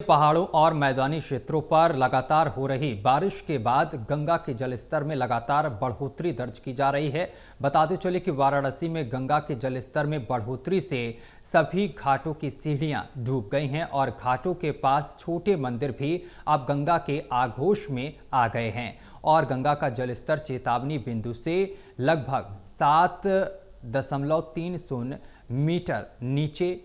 पहाड़ों और मैदानी क्षेत्रों पर लगातार हो रही बारिश के बाद गंगा के जलस्तर में लगातार बढ़ोतरी दर्ज की जा रही है। बताते चले कि वाराणसी में गंगा के जलस्तर में बढ़ोतरी से सभी घाटों की सीढ़ियां डूब गई हैं और घाटों के पास छोटे मंदिर भी अब गंगा के आगोश में आ गए हैं और गंगा का जलस्तर चेतावनी बिंदु से लगभग 7.30 मीटर नीचे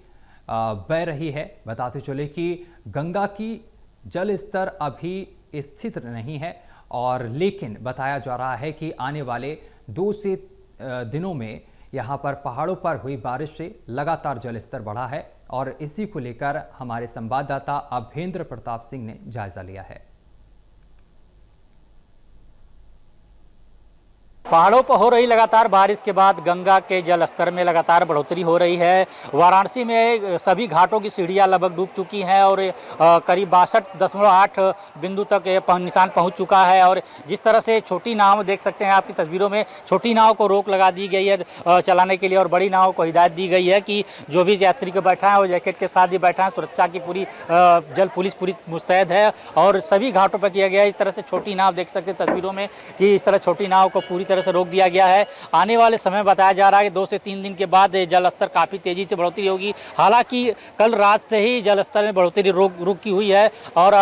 बह रही है। बताते चले कि गंगा की जल स्तर अभी स्थिर नहीं है और लेकिन बताया जा रहा है कि आने वाले 2 से दिनों में यहाँ पर पहाड़ों पर हुई बारिश से लगातार जल स्तर बढ़ा है और इसी को लेकर हमारे संवाददाता अभेंद्र प्रताप सिंह ने जायजा लिया है। पहाड़ों पर हो रही लगातार बारिश के बाद गंगा के जल स्तर में लगातार बढ़ोतरी हो रही है। वाराणसी में सभी घाटों की सीढ़ियां लगभग डूब चुकी हैं और करीब 62.8 बिंदु तक निशान पहुंच चुका है। और जिस तरह से छोटी नाव देख सकते हैं आपकी तस्वीरों में, छोटी नाव को रोक लगा दी गई है चलाने के लिए और बड़ी नाव को हिदायत दी गई है कि जो भी यात्री को बैठा है वो जैकेट के साथ ही बैठा है। सुरक्षा की पूरी जल पुलिस पूरी मुस्तैद है और सभी घाटों पर किया गया है। इस तरह से छोटी नाव देख सकते हैं तस्वीरों में कि इस तरह छोटी नाव को पूरी तरह से रोक दिया गया है। आने वाले समय बताया जा रहा है कि 2 से 3 दिन के बाद जल स्तर काफी तेजी से बढ़ोतरी होगी। हालांकि कल रात से ही जल स्तर में बढ़ोतरी रुकी हुई है और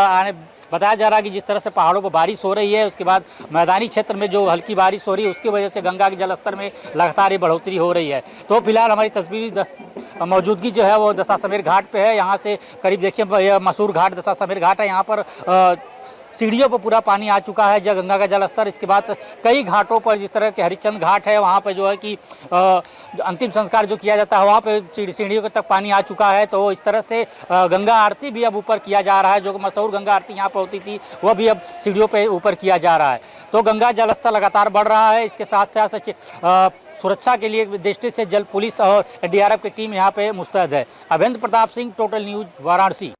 बताया जा रहा है कि जिस तरह से पहाड़ों पर बारिश हो रही है उसके बाद मैदानी क्षेत्र में जो हल्की बारिश हो रही है उसकी वजह से गंगा के जल स्तर में लगातार बढ़ोतरी हो रही है। तो फिलहाल हमारी तस्वीरी मौजूदगी जो है वो दशाश्वमेध घाट पे है। यहाँ से करीब देखिए मशहूर घाट दशाश्वमेध घाट है। यहाँ पर सीढ़ियों पर पूरा पानी आ चुका है गंगा का जल स्तर। इसके बाद कई घाटों पर जिस तरह के हरिश्चंद्र घाट है वहाँ पर जो है कि अंतिम संस्कार जो किया जाता है वहाँ पे सीढ़ियों तक पानी आ चुका है। तो इस तरह से गंगा आरती भी अब ऊपर किया जा रहा है। जो मशहूर गंगा आरती यहाँ पर होती थी वह भी अब सीढ़ियों पे ऊपर किया जा रहा है। तो गंगा जल स्तर लगातार बढ़ रहा है। इसके साथ साथ सुरक्षा के लिए दृष्टि से जल पुलिस और NDRF की टीम यहाँ पे मुस्तैद है। अभेंद्र प्रताप सिंह, टोटल न्यूज़, वाराणसी।